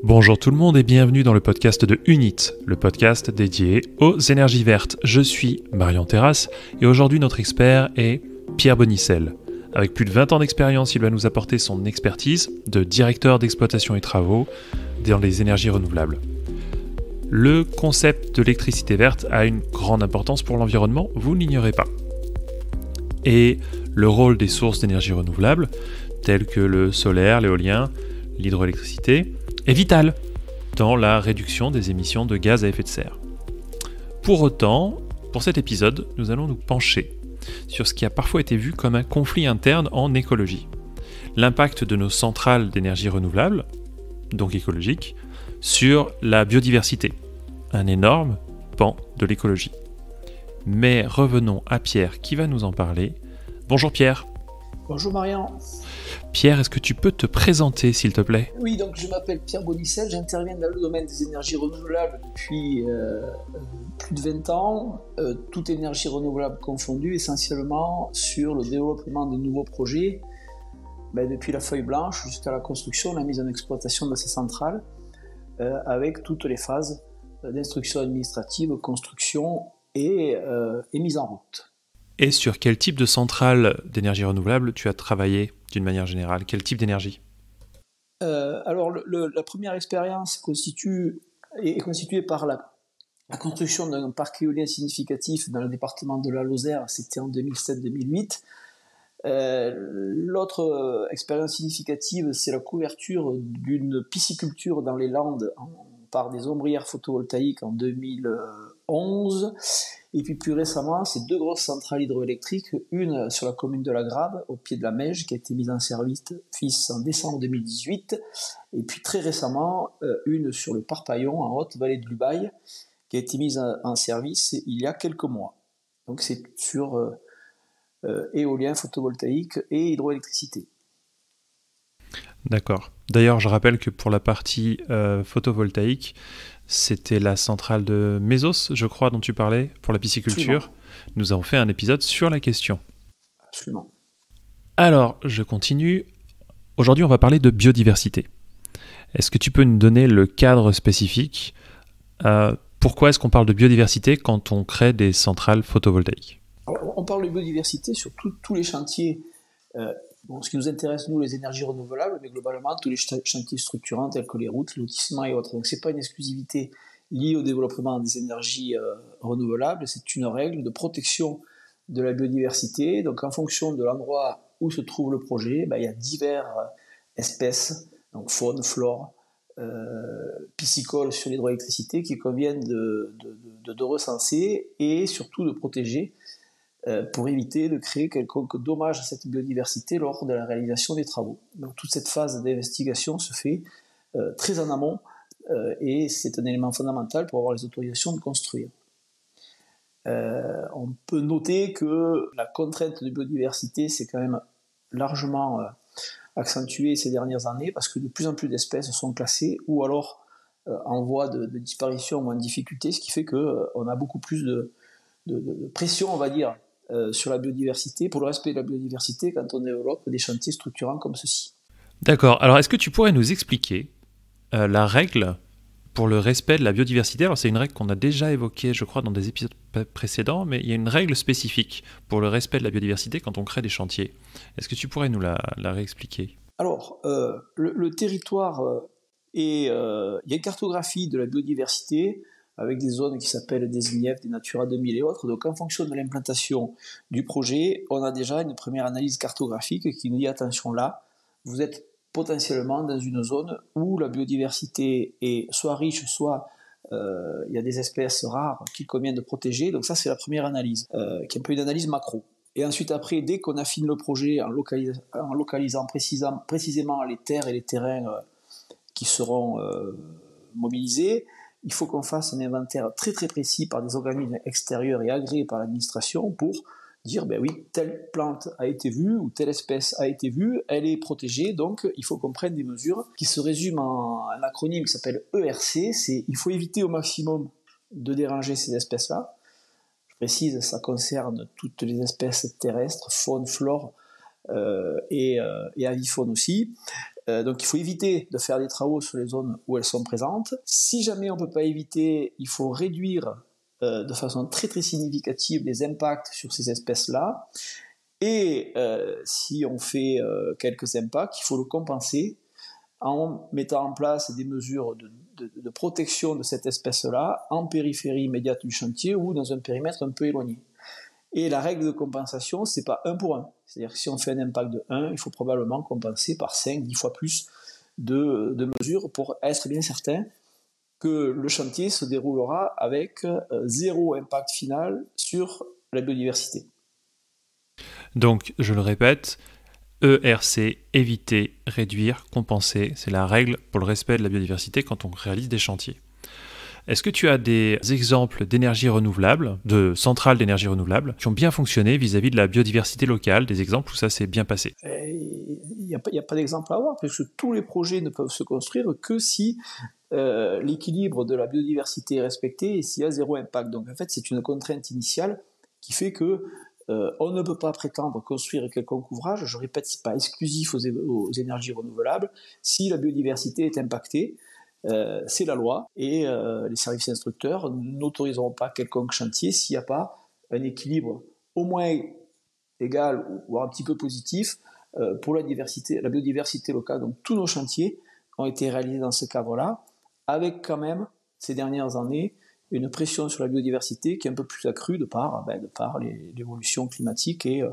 Bonjour tout le monde et bienvenue dans le podcast de Unit, le podcast dédié aux énergies vertes. Je suis Marion Terrasse et aujourd'hui notre expert est Pierre Bonicel. Avec plus de 20 ans d'expérience, il va nous apporter son expertise de directeur d'exploitation et travaux dans les énergies renouvelables. Le concept de l'électricité verte a une grande importance pour l'environnement, vous ne l'ignorez pas. Et le rôle des sources d'énergie renouvelables, telles que le solaire, l'éolien, l'hydroélectricité, est vital dans la réduction des émissions de gaz à effet de serre. Pour autant, pour cet épisode, nous allons nous pencher sur ce qui a parfois été vu comme un conflit interne en écologie. L'impact de nos centrales d'énergie renouvelable, donc écologiques, sur la biodiversité, un énorme pan de l'écologie. Mais revenons à Pierre qui va nous en parler. Bonjour Pierre. Bonjour Marion. Pierre, est-ce que tu peux te présenter s'il te plaît ? Oui, donc je m'appelle Pierre Bonicel, j'interviens dans le domaine des énergies renouvelables depuis plus de 20 ans, toute énergie renouvelable confondue, essentiellement sur le développement de nouveaux projets, depuis la feuille blanche jusqu'à la construction, la mise en exploitation de ces centrales, avec toutes les phases d'instruction administrative, construction et mise en route. Et sur quel type de centrale d'énergie renouvelable tu as travaillé d'une manière générale ? Quel type d'énergie ? Alors, la première expérience est constituée par la construction d'un parc éolien significatif dans le département de la Lozère, c'était en 2007-2008. L'autre expérience significative, c'est la couverture d'une pisciculture dans les Landes par des ombrières photovoltaïques en 2011. Et puis plus récemment, c'est deux grosses centrales hydroélectriques, une sur la commune de La Grave, au pied de la Meije, qui a été mise en service en décembre 2018, et puis très récemment, une sur le Parpaillon, en Haute-Vallée de l'Ubaye, qui a été mise en service il y a quelques mois. Donc c'est sur éolien, photovoltaïque et hydroélectricité. D'accord. D'ailleurs, je rappelle que pour la partie photovoltaïque, c'était la centrale de Mesos, je crois, dont tu parlais, pour la pisciculture. Absolument. Nous avons fait un épisode sur la question. Absolument. Alors, je continue. Aujourd'hui, on va parler de biodiversité. Est-ce que tu peux nous donner le cadre spécifique ? Pourquoi est-ce qu'on parle de biodiversité quand on crée des centrales photovoltaïques ? Alors, on parle de biodiversité sur tous les chantiers. Ce qui nous intéresse, nous, les énergies renouvelables, mais globalement, tous les chantiers structurants tels que les routes, les lotissements et autres. Donc, ce n'est pas une exclusivité liée au développement des énergies renouvelables, c'est une règle de protection de la biodiversité. Donc, en fonction de l'endroit où se trouve le projet, il y a diverses espèces, donc faune, flore, piscicoles sur l'hydroélectricité qui conviennent de recenser et surtout de protéger pour éviter de créer quelconque dommage à cette biodiversité lors de la réalisation des travaux. Donc toute cette phase d'investigation se fait très en amont et c'est un élément fondamental pour avoir les autorisations de construire. On peut noter que la contrainte de biodiversité s'est quand même largement accentuée ces dernières années parce que de plus en plus d'espèces sont classées ou alors en voie de disparition ou en difficulté, ce qui fait qu'on a beaucoup plus de pression, on va dire, sur la biodiversité, pour le respect de la biodiversité quand on développe des chantiers structurants comme ceci. D'accord. Alors, est-ce que tu pourrais nous expliquer la règle pour le respect de la biodiversité ? Alors, c'est une règle qu'on a déjà évoquée, je crois, dans des épisodes précédents, mais il y a une règle spécifique pour le respect de la biodiversité quand on crée des chantiers. Est-ce que tu pourrais nous la réexpliquer ? Alors, le territoire, il y a une cartographie de la biodiversité avec des zones qui s'appellent des INIEF, des Natura 2000 et autres. Donc en fonction de l'implantation du projet, on a déjà une première analyse cartographique qui nous dit attention là, vous êtes potentiellement dans une zone où la biodiversité est soit riche, soit il y a des espèces rares qu'il convient de protéger. Donc ça c'est la première analyse, qui est un peu une analyse macro. Et ensuite après, dès qu'on affine le projet en localisant précisément les terres et les terrains qui seront mobilisés, il faut qu'on fasse un inventaire très très précis par des organismes extérieurs et agréés par l'administration pour dire oui, telle plante a été vue ou telle espèce a été vue, elle est protégée, donc il faut qu'on prenne des mesures qui se résument en un acronyme qui s'appelle ERC, c'est il faut éviter au maximum de déranger ces espèces-là. Je précise, ça concerne toutes les espèces terrestres, faune, flore et avifaune aussi. Donc il faut éviter de faire des travaux sur les zones où elles sont présentes. Si jamais on ne peut pas éviter, il faut réduire de façon très très significative les impacts sur ces espèces-là. Et si on fait quelques impacts, il faut le compenser en mettant en place des mesures de protection de cette espèce-là en périphérie immédiate du chantier ou dans un périmètre un peu éloigné. Et la règle de compensation, c'est pas 1 pour 1. C'est-à-dire que si on fait un impact de 1, il faut probablement compenser par 5, 10 fois plus de mesures pour être bien certain que le chantier se déroulera avec zéro impact final sur la biodiversité. Donc, je le répète, ERC, éviter, réduire, compenser, c'est la règle pour le respect de la biodiversité quand on réalise des chantiers. Est-ce que tu as des exemples d'énergie renouvelable, de centrales d'énergie renouvelable, qui ont bien fonctionné vis-à-vis de la biodiversité locale, des exemples où ça s'est bien passé? Il n'y a pas d'exemple à avoir, parce que tous les projets ne peuvent se construire que si l'équilibre de la biodiversité est respecté et s'il y a zéro impact. Donc en fait, c'est une contrainte initiale qui fait que on ne peut pas prétendre construire quelconque ouvrage, je répète, ce n'est pas exclusif aux énergies renouvelables, si la biodiversité est impactée. C'est la loi et les services instructeurs n'autoriseront pas quelconque chantier s'il n'y a pas un équilibre au moins égal ou un petit peu positif pour la biodiversité locale. Donc tous nos chantiers ont été réalisés dans ce cadre-là, avec quand même ces dernières années une pression sur la biodiversité qui est un peu plus accrue de par l'évolution climatique et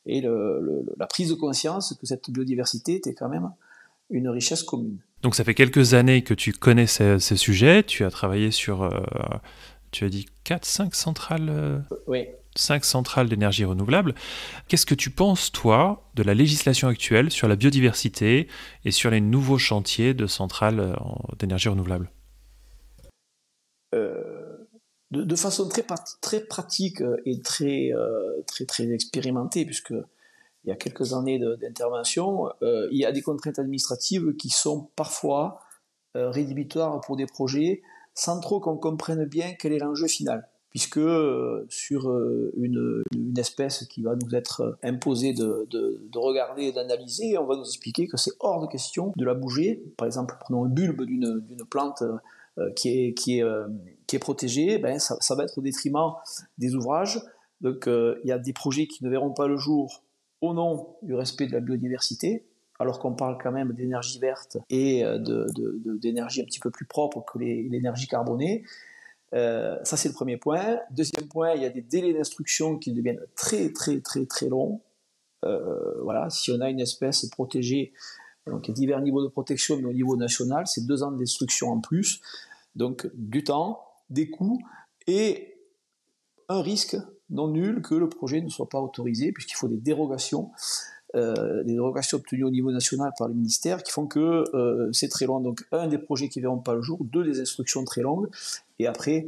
la prise de conscience que cette biodiversité était quand même une richesse commune. Donc ça fait quelques années que tu connais ces sujets, tu as travaillé sur, tu as dit 4-5 centrales, oui. 5 centrales d'énergie renouvelable. Qu'est-ce que tu penses, toi, de la législation actuelle sur la biodiversité et sur les nouveaux chantiers de centrales d'énergie renouvelable ? De façon très pratique et très expérimentée, puisque il y a quelques années d'intervention, il y a des contraintes administratives qui sont parfois rédhibitoires pour des projets sans trop qu'on comprenne bien quel est l'enjeu final. Puisque sur une espèce qui va nous être imposée de regarder et d'analyser, on va nous expliquer que c'est hors de question de la bouger. Par exemple, prenons un bulbe d'une plante qui est protégée, ça va être au détriment des ouvrages. Donc il y a des projets qui ne verront pas le jour au nom du respect de la biodiversité, alors qu'on parle quand même d'énergie verte et d'énergie un petit peu plus propre que l'énergie carbonée. Ça, c'est le premier point. Deuxième point, il y a des délais d'instruction qui deviennent très longs. Voilà, si on a une espèce protégée, donc il y a divers niveaux de protection, mais au niveau national, c'est 2 ans d'instruction en plus. Donc du temps, des coûts et un risque non nul que le projet ne soit pas autorisé, puisqu'il faut des dérogations obtenues au niveau national par le ministère qui font que c'est très long. Donc un, des projets qui ne verront pas le jour, 2, des instructions très longues, et après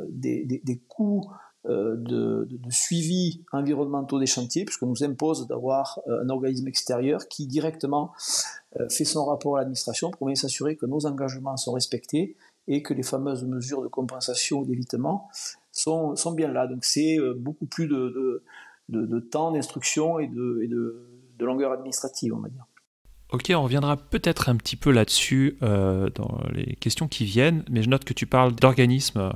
des coûts de suivi environnementaux des chantiers, puisqu'on nous impose d'avoir un organisme extérieur qui directement fait son rapport à l'administration pour bien s'assurer que nos engagements sont respectés et que les fameuses mesures de compensation ou d'évitement sont bien là. Donc c'est beaucoup plus de temps, d'instruction et de longueur administrative, on va dire. Ok, on reviendra peut-être un petit peu là-dessus dans les questions qui viennent, mais je note que tu parles d'organismes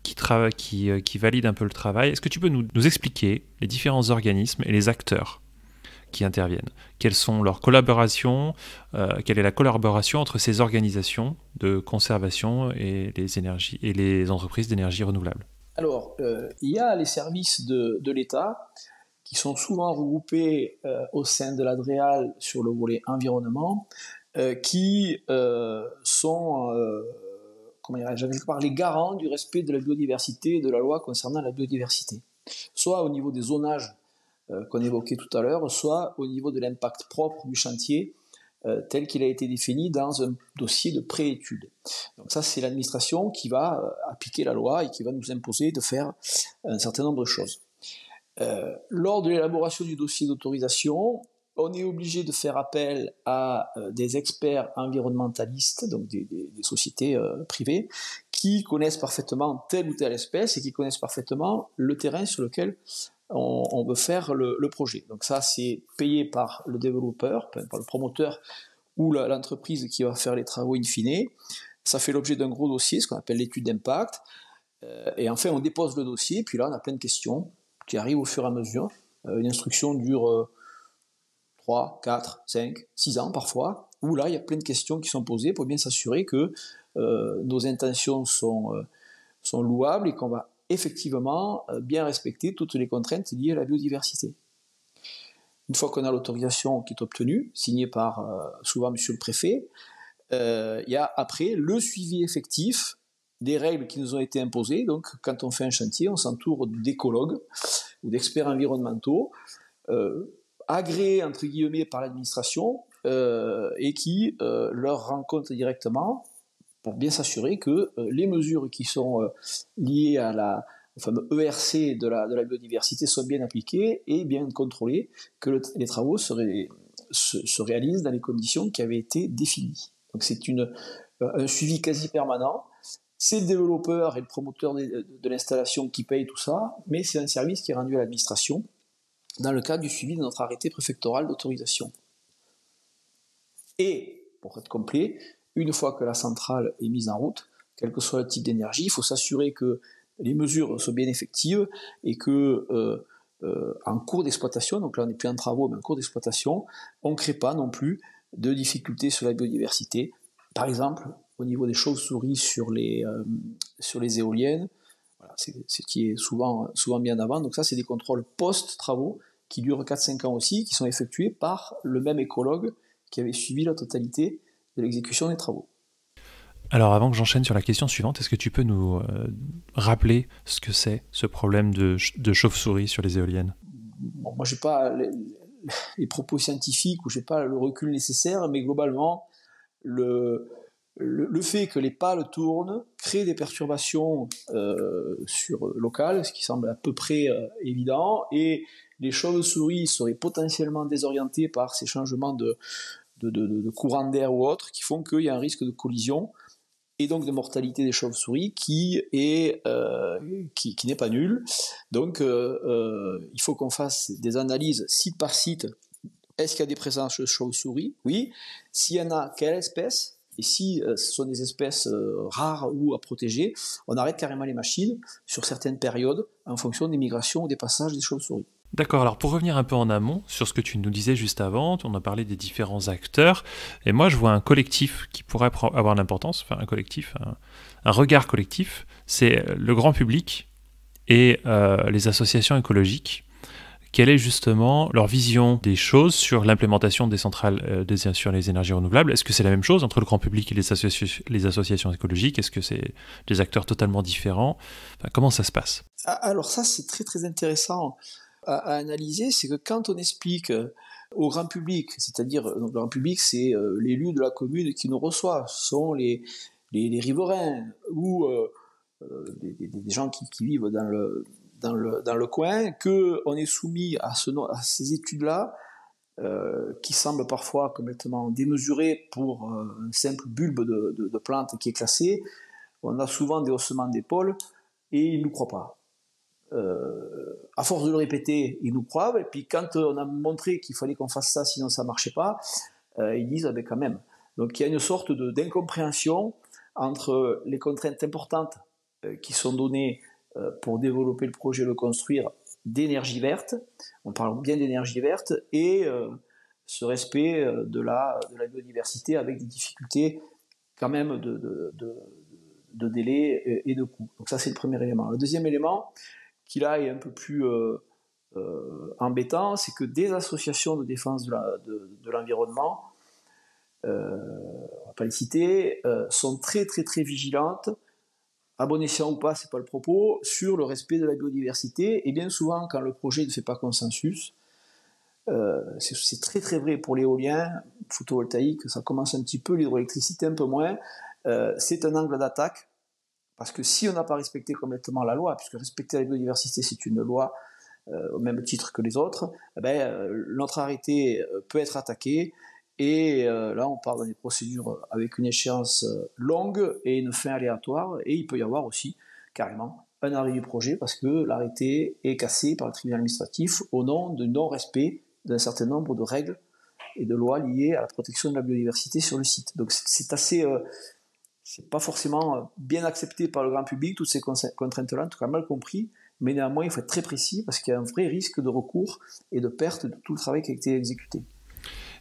qui valident un peu le travail. Est-ce que tu peux nous expliquer les différents organismes et les acteurs qui interviennent? Quelles sont leurs collaborations? Quelle est la collaboration entre ces organisations de conservation et les entreprises d'énergie renouvelable? Alors, il y a les services de l'État qui sont souvent regroupés au sein de l'ADREAL sur le volet environnement, qui sont quelque part les garants du respect de la biodiversité et de la loi concernant la biodiversité, soit au niveau des zonages qu'on évoquait tout à l'heure, soit au niveau de l'impact propre du chantier tel qu'il a été défini dans un dossier de préétude. Donc ça, c'est l'administration qui va appliquer la loi et qui va nous imposer de faire un certain nombre de choses. Lors de l'élaboration du dossier d'autorisation, on est obligé de faire appel à des experts environnementalistes, donc des sociétés privées, qui connaissent parfaitement telle ou telle espèce et qui connaissent parfaitement le terrain sur lequel on veut faire le projet. Donc ça, c'est payé par le développeur, par le promoteur ou l'entreprise qui va faire les travaux in fine. Ça fait l'objet d'un gros dossier, ce qu'on appelle l'étude d'impact. Et enfin, on dépose le dossier, puis là, on a plein de questions qui arrivent au fur et à mesure. Une instruction dure 3, 4, 5, 6 ans parfois, où là, il y a plein de questions qui sont posées pour bien s'assurer que nos intentions sont louables et qu'on va effectivement bien respecter toutes les contraintes liées à la biodiversité. Une fois qu'on a l'autorisation qui est obtenue, signée par souvent monsieur le préfet, il y a après le suivi effectif des règles qui nous ont été imposées. Donc quand on fait un chantier, on s'entoure d'écologues ou d'experts environnementaux, agréés entre guillemets par l'administration, et qui leur rendent compte directement pour bien s'assurer que les mesures qui sont liées au fameux ERC de la biodiversité sont bien appliquées et bien contrôlées, que les travaux se réalisent dans les conditions qui avaient été définies. Donc c'est un suivi quasi permanent. C'est le développeur et le promoteur de l'installation qui paye tout ça, mais c'est un service qui est rendu à l'administration dans le cadre du suivi de notre arrêté préfectoral d'autorisation. Et, pour être complet, une fois que la centrale est mise en route, quel que soit le type d'énergie, il faut s'assurer que les mesures sont bien effectives et que en cours d'exploitation, donc là on n'est plus en travaux mais en cours d'exploitation, on ne crée pas non plus de difficultés sur la biodiversité. Par exemple, au niveau des chauves-souris sur les éoliennes, voilà, c'est ce qui est souvent mis en avant. Donc ça, c'est des contrôles post-travaux qui durent 4-5 ans aussi, qui sont effectués par le même écologue qui avait suivi la totalité de l'exécution des travaux. Alors avant que j'enchaîne sur la question suivante, est-ce que tu peux nous rappeler ce que c'est ce problème de chauve-souris sur les éoliennes ? Bon, moi, je n'ai pas les propos scientifiques ou je n'ai pas le recul nécessaire, mais globalement, le fait que les pales tournent crée des perturbations locales, ce qui semble à peu près évident, et les chauves-souris seraient potentiellement désorientées par ces changements de courant d'air ou autres, qui font qu'il y a un risque de collision et donc de mortalité des chauves-souris qui n'est pas nul. Donc il faut qu'on fasse des analyses site par site. Est-ce qu'il y a des présences de chauves-souris ? Oui. S'il y en a, quelle espèce ? Et si ce sont des espèces rares ou à protéger, on arrête carrément les machines sur certaines périodes en fonction des migrations ou des passages des chauves-souris. D'accord, alors pour revenir un peu en amont sur ce que tu nous disais juste avant, on a parlé des différents acteurs, et moi je vois un collectif qui pourrait avoir l'importance, enfin un collectif, un regard collectif, c'est le grand public et les associations écologiques. Quelle est justement leur vision des choses sur l'implémentation des centrales sur les énergies renouvelables ? Est-ce que c'est la même chose entre le grand public et les associations écologiques ? Est-ce que c'est des acteurs totalement différents ? Enfin, comment ça se passe ? Alors ça, c'est très très intéressant à analyser, c'est que quand on explique au grand public, c'est-à-dire donc le grand public, c'est l'élu de la commune qui nous reçoit, ce sont les riverains ou des gens qui vivent dans le coin, qu'on est soumis à ces études-là, qui semblent parfois complètement démesurées pour un simple bulbe de plante qui est classé. On a souvent des haussements d'épaule et ils ne nous croient pas. À force de le répéter, ils nous croient, et puis quand on a montré qu'il fallait qu'on fasse ça, sinon ça ne marchait pas, ils disent quand même. Donc il y a une sorte d'incompréhension entre les contraintes importantes qui sont données pour développer le projet, le construire, d'énergie verte, on parle bien d'énergie verte, et ce respect de la biodiversité avec des difficultés quand même de délai et de coût. Donc ça c'est le premier élément. Le deuxième élément, qui là est un peu plus embêtant, c'est que des associations de défense de l'environnement, on ne va pas les citer, sont très très très vigilantes, à bon escient ou pas, c'est pas le propos, sur le respect de la biodiversité, et bien souvent quand le projet ne fait pas consensus, c'est très très vrai pour l'éolien, photovoltaïque, ça commence un petit peu, l'hydroélectricité un peu moins, c'est un angle d'attaque. Parce que si on n'a pas respecté complètement la loi, puisque respecter la biodiversité c'est une loi au même titre que les autres, notre arrêté peut être attaqué, et là on part dans des procédures avec une échéance longue et une fin aléatoire, et il peut y avoir aussi carrément un arrêt du projet parce que l'arrêté est cassé par le tribunal administratif au nom du non-respect d'un certain nombre de règles et de lois liées à la protection de la biodiversité sur le site. Donc c'est assez... c'est pas forcément bien accepté par le grand public, toutes ces contraintes-là, en tout cas mal compris, mais néanmoins il faut être très précis parce qu'il y a un vrai risque de recours et de perte de tout le travail qui a été exécuté.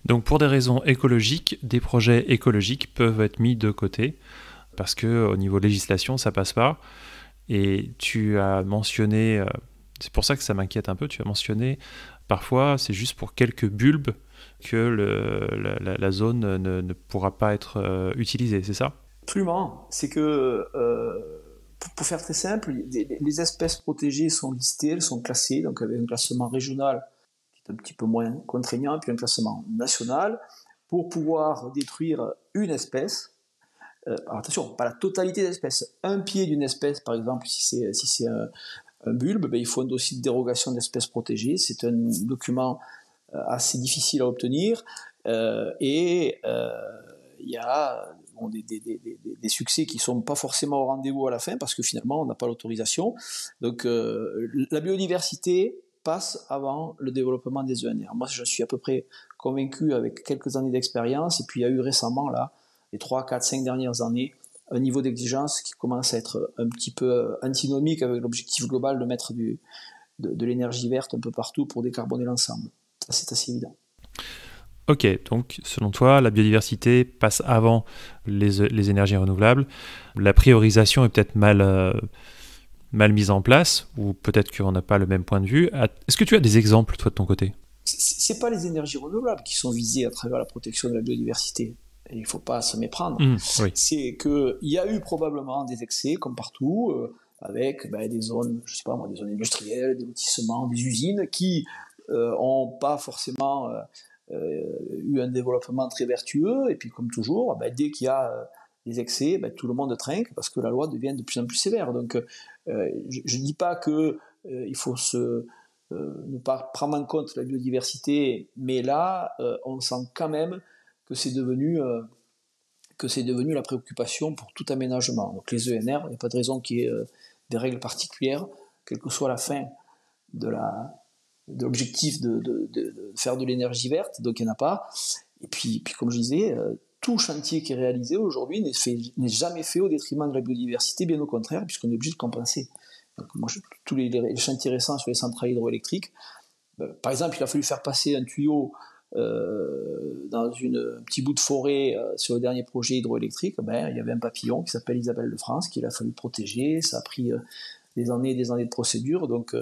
Donc pour des raisons écologiques, des projets écologiques peuvent être mis de côté parce qu'au niveau législation, ça passe pas. Et tu as mentionné, c'est pour ça que ça m'inquiète un peu, tu as mentionné parfois c'est juste pour quelques bulbes que la zone ne pourra pas être utilisée, c'est ça ? Absolument. C'est que, pour faire très simple, les espèces protégées sont listées, elles sont classées, donc avec un classement régional qui est un petit peu moins contraignant, puis un classement national, pour pouvoir détruire une espèce. Alors attention, pas la totalité des espèces. Un pied d'une espèce, par exemple, si c'est un bulbe, il faut un dossier de dérogation d'espèces protégées. C'est un document assez difficile à obtenir et il y a des succès qui ne sont pas forcément au rendez-vous à la fin parce que finalement on n'a pas l'autorisation. Donc la biodiversité passe avant le développement des ENR. Moi je suis à peu près convaincu avec quelques années d'expérience et puis il y a eu récemment là, les 3, 4, 5 dernières années, un niveau d'exigence qui commence à être un petit peu antinomique avec l'objectif global de mettre de l'énergie verte un peu partout pour décarboner l'ensemble. Ça, c'est assez évident. Ok, donc selon toi, la biodiversité passe avant les énergies renouvelables. La priorisation est peut-être mal mise en place, ou peut-être qu'on n'a pas le même point de vue. Est-ce que tu as des exemples, toi, de ton côté ? C'est pas les énergies renouvelables qui sont visées à travers la protection de la biodiversité. Et il ne faut pas se méprendre. Oui. C'est qu'il y a eu probablement des excès, comme partout, avec des zones, je sais pas moi, des zones industrielles, des lotissements, des usines qui n'ont pas forcément eu un développement très vertueux. Et puis, comme toujours, dès qu'il y a des excès, tout le monde trinque parce que la loi devient de plus en plus sévère. Donc, je ne dis pas qu'il faut ne pas prendre en compte la biodiversité, mais là, on sent quand même que c'est devenu la préoccupation pour tout aménagement. Donc les ENR, il n'y a pas de raison qu'il y ait des règles particulières, quelle que soit la fin de l'objectif de faire de l'énergie verte, donc il n'y en a pas. Et puis comme je disais, tout chantier qui est réalisé aujourd'hui n'est jamais fait au détriment de la biodiversité, bien au contraire, puisqu'on est obligé de compenser. Donc, moi, tous les chantiers récents sur les centrales hydroélectriques, par exemple, il a fallu faire passer un tuyau dans un petit bout de forêt sur le dernier projet hydroélectrique. Il y avait un papillon qui s'appelle Isabelle de France qu'il a fallu protéger. Ça a pris des années et des années de procédure. Donc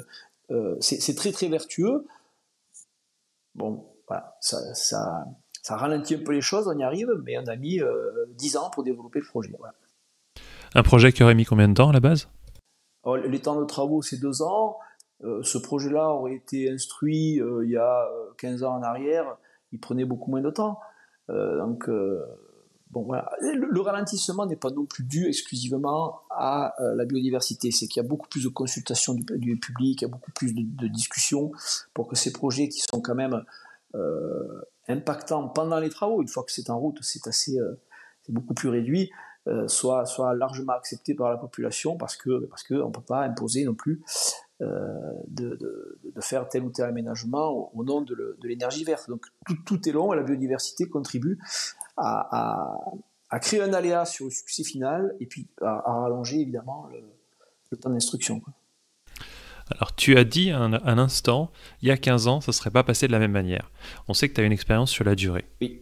c'est très très vertueux. Bon, voilà, ça ralentit un peu les choses, on y arrive, mais on a mis 10 ans pour développer le projet. Voilà. Un projet qui aurait mis combien de temps à la base ? Alors, les temps de travaux, c'est 2 ans. Ce projet-là aurait été instruit il y a 15 ans en arrière, il prenait beaucoup moins de temps. Voilà. Le ralentissement n'est pas non plus dû exclusivement à la biodiversité, c'est qu'il y a beaucoup plus de consultations du public, il y a beaucoup plus de discussions pour que ces projets qui sont quand même impactants pendant les travaux, une fois que c'est en route, c'est beaucoup plus réduit, soit largement accepté par la population parce qu'on ne peut pas imposer non plus de faire tel ou tel aménagement au nom de l'énergie verte. Donc tout est long et la biodiversité contribue à créer un aléa sur le succès final et puis à rallonger évidemment le temps d'instruction. Alors tu as dit un instant, il y a 15 ans, ça ne serait pas passé de la même manière. On sait que tu as une expérience sur la durée. Oui.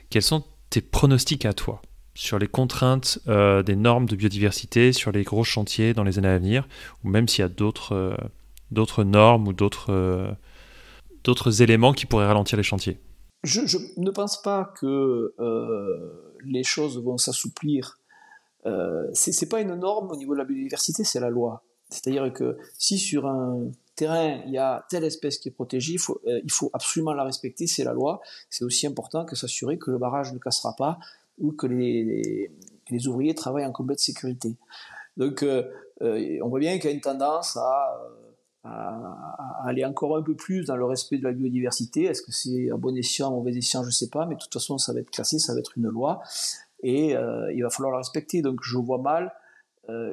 Quels sont tes pronostics à toi sur les contraintes des normes de biodiversité, sur les gros chantiers dans les années à venir, ou même s'il y a d'autres normes ou d'autres éléments qui pourraient ralentir les chantiers? Je ne pense pas que les choses vont s'assouplir. C'est pas une norme au niveau de la biodiversité, c'est la loi. C'est-à-dire que si sur un terrain il y a telle espèce qui est protégée, il faut absolument la respecter, c'est la loi. C'est aussi important que s'assurer que le barrage ne cassera pas ou que les ouvriers travaillent en complète sécurité. Donc on voit bien qu'il y a une tendance à aller encore un peu plus dans le respect de la biodiversité. Est-ce que c'est à bon escient, à mauvais escient, je ne sais pas, mais de toute façon ça va être classé, ça va être une loi et il va falloir la respecter. Donc je vois mal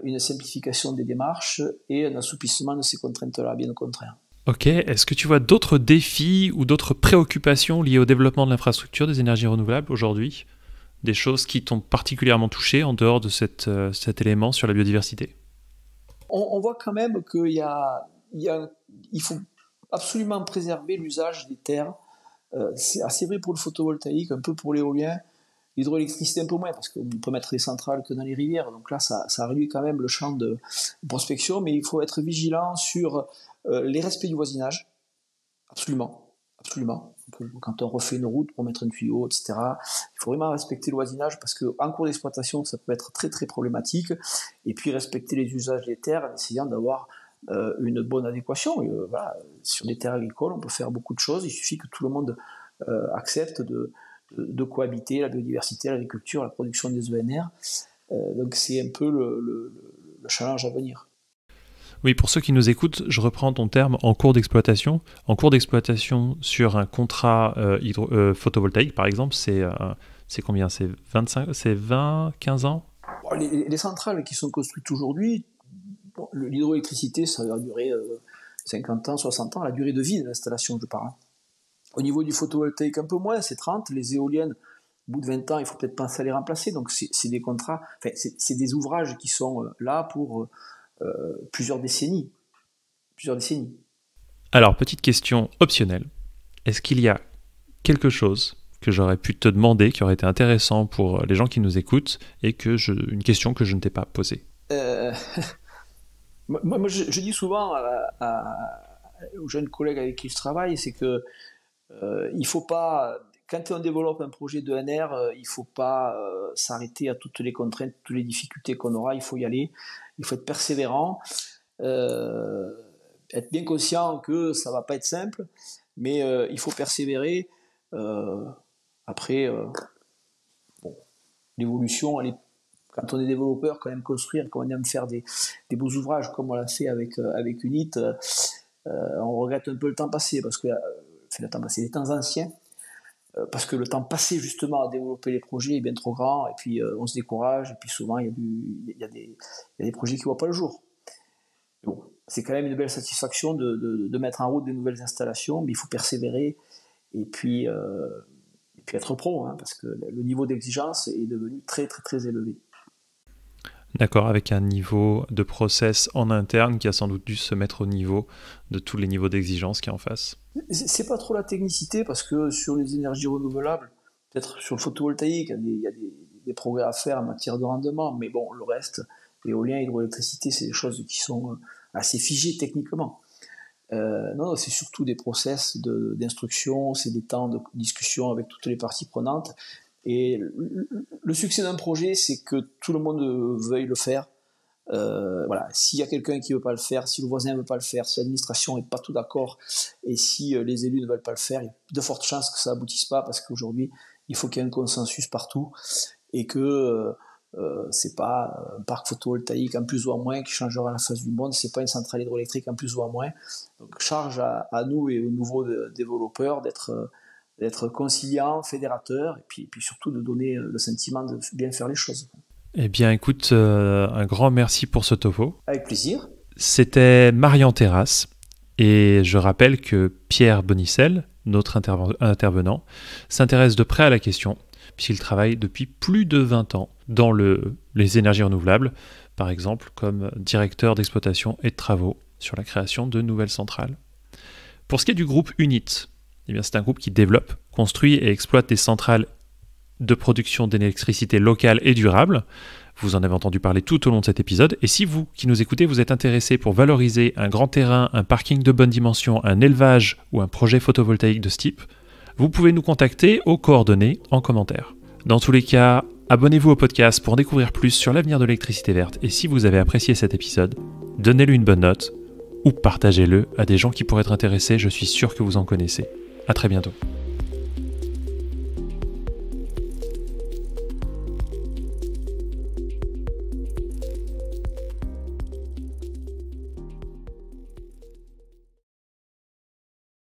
une simplification des démarches et un assouplissement de ces contraintes-là, bien au contraire. Ok, est-ce que tu vois d'autres défis ou d'autres préoccupations liées au développement de l'infrastructure des énergies renouvelables aujourd'hui? Des choses qui t'ont particulièrement touché en dehors de cet élément sur la biodiversité? On voit quand même il faut absolument préserver l'usage des terres. C'est assez vrai pour le photovoltaïque, un peu pour l'éolien. L'hydroélectricité un peu moins, parce qu'on peut mettre des centrales que dans les rivières. Donc là, ça réduit quand même le champ de prospection, mais il faut être vigilant sur les respects du voisinage. Absolument. Absolument. Quand on refait une route pour mettre un tuyau, etc., il faut vraiment respecter le voisinage parce qu'en cours d'exploitation, ça peut être très très problématique. Et puis respecter les usages des terres en essayant d'avoir une bonne adéquation. Voilà, sur des terres agricoles, on peut faire beaucoup de choses. Il suffit que tout le monde accepte de cohabiter la biodiversité, l'agriculture, la production des ENR. Donc c'est un peu le challenge à venir. Oui, pour ceux qui nous écoutent, je reprends ton terme en cours d'exploitation. En cours d'exploitation sur un contrat photovoltaïque, par exemple, c'est combien? C'est 20, 15 ans? Bon, les centrales qui sont construites aujourd'hui, l'hydroélectricité, ça va durer 50 ans, 60 ans, la durée de vie de l'installation, je parle. Au niveau du photovoltaïque, un peu moins, c'est 30. Les éoliennes, au bout de 20 ans, il faut peut-être penser à les remplacer. Donc c'est des contrats, c'est des ouvrages qui sont là pour plusieurs décennies. Alors, petite question optionnelle. Est-ce qu'il y a quelque chose que j'aurais pu te demander, qui aurait été intéressant pour les gens qui nous écoutent, et une question que je ne t'ai pas posée? Moi, je dis souvent aux jeunes collègues avec qui je travaille, c'est que il faut pas, quand on développe un projet d'ENR, il ne faut pas s'arrêter à toutes les contraintes, toutes les difficultés qu'on aura, il faut y aller, il faut être persévérant, être bien conscient que ça ne va pas être simple, mais il faut persévérer. Après, l'évolution, quand on est développeur, quand même construire, quand on aime faire des beaux ouvrages comme on l'a fait avec Unit, on regrette un peu le temps passé, parce que les temps anciens, parce que le temps passé justement à développer les projets est bien trop grand, et puis on se décourage, et puis souvent il y a des projets qui ne voient pas le jour. Bon, c'est quand même une belle satisfaction de mettre en route des nouvelles installations, mais il faut persévérer, et puis être pro, parce que le niveau d'exigence est devenu très très très élevé. D'accord, avec un niveau de process en interne qui a sans doute dû se mettre au niveau de tous les niveaux d'exigence qu'il y a en face. C'est pas trop la technicité, parce que sur les énergies renouvelables, peut-être sur le photovoltaïque, il y a des progrès à faire en matière de rendement, mais bon, le reste, l'éolien, l'hydroélectricité, c'est des choses qui sont assez figées techniquement. Non, c'est surtout des process d'instruction, c'est des temps de discussion avec toutes les parties prenantes. Et le succès d'un projet, c'est que tout le monde veuille le faire. Voilà. S'il y a quelqu'un qui ne veut pas le faire, si le voisin ne veut pas le faire, si l'administration n'est pas tout d'accord, et si les élus ne veulent pas le faire, il y a de fortes chances que ça n'aboutisse pas, parce qu'aujourd'hui, il faut qu'il y ait un consensus partout, et que c'est pas un parc photovoltaïque en plus ou en moins qui changera la face du monde, c'est pas une centrale hydroélectrique en plus ou en moins. Donc charge à nous et aux nouveaux développeurs d'être conciliants, fédérateurs, et puis surtout de donner le sentiment de bien faire les choses. Eh bien écoute, un grand merci pour ce topo. Avec plaisir. C'était Marian Terrasse, et je rappelle que Pierre Bonicel, notre intervenant, s'intéresse de près à la question, puisqu'il travaille depuis plus de 20 ans dans les énergies renouvelables, par exemple comme directeur d'exploitation et de travaux sur la création de nouvelles centrales. Pour ce qui est du groupe Unit, eh bien c'est un groupe qui développe, construit et exploite des centrales de production d'électricité locale et durable. Vous en avez entendu parler tout au long de cet épisode. Et si vous, qui nous écoutez, vous êtes intéressé pour valoriser un grand terrain, un parking de bonne dimension, un élevage ou un projet photovoltaïque de ce type, vous pouvez nous contacter aux coordonnées en commentaire. Dans tous les cas, abonnez-vous au podcast pour en découvrir plus sur l'avenir de l'électricité verte. Et si vous avez apprécié cet épisode, donnez-lui une bonne note ou partagez-le à des gens qui pourraient être intéressés. Je suis sûr que vous en connaissez. À très bientôt.